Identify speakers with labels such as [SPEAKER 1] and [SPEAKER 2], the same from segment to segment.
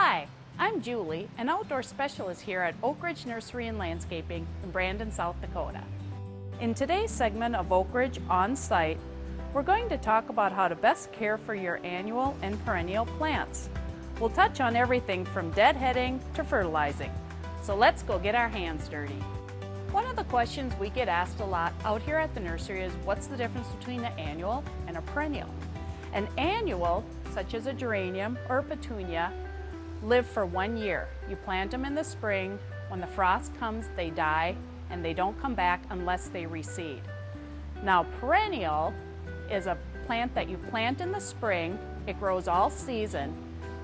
[SPEAKER 1] Hi, I'm Julie, an outdoor specialist here at Oak Ridge Nursery and Landscaping in Brandon, South Dakota. In today's segment of Oak Ridge On Site, we're going to talk about how to best care for your annual and perennial plants. We'll touch on everything from deadheading to fertilizing. So let's go get our hands dirty. One of the questions we get asked a lot out here at the nursery is what's the difference between an annual and a perennial? An annual, such as a geranium or a petunia, live for 1 year. You plant them in the spring. When the frost comes, they die and they don't come back unless they reseed. Now, perennial is a plant that you plant in the spring. It grows all season.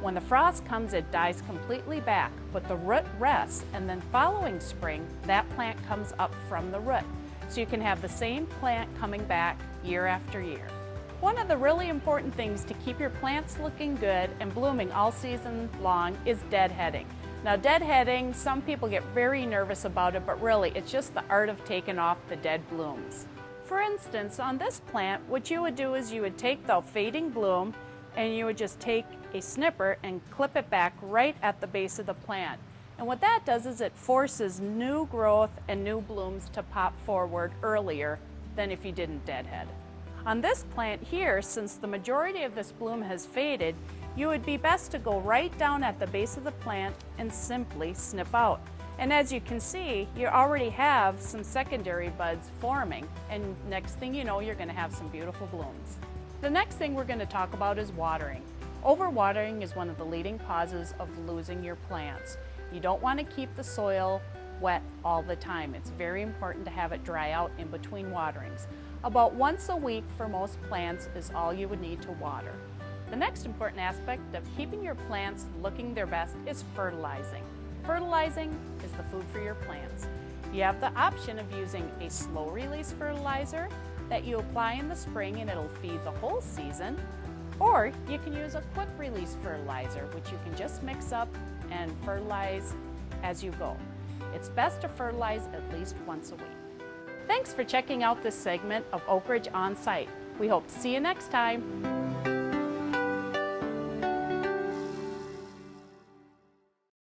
[SPEAKER 1] When the frost comes, it dies completely back, but the root rests, and then following spring, that plant comes up from the root. So you can have the same plant coming back year after year. One of the really important things to keep your plants looking good and blooming all season long is deadheading. Now, deadheading, some people get very nervous about it, but really it's just the art of taking off the dead blooms. For instance, on this plant, what you would do is you would take the fading bloom and you would just take a snipper and clip it back right at the base of the plant. And what that does is it forces new growth and new blooms to pop forward earlier than if you didn't deadhead. On this plant here, since the majority of this bloom has faded, you would be best to go right down at the base of the plant and simply snip out. And as you can see, you already have some secondary buds forming, and next thing you know, you're going to have some beautiful blooms. The next thing we're going to talk about is watering. Overwatering is one of the leading causes of losing your plants. You don't want to keep the soil wet all the time. It's very important to have it dry out in between waterings. About once a week for most plants is all you would need to water. The next important aspect of keeping your plants looking their best is fertilizing. Fertilizing is the food for your plants. You have the option of using a slow release fertilizer that you apply in the spring and it'll feed the whole season, or you can use a quick release fertilizer, which you can just mix up and fertilize as you go. It's best to fertilize at least once a week. Thanks for checking out this segment of Oak Ridge On Site. We hope to see you next time.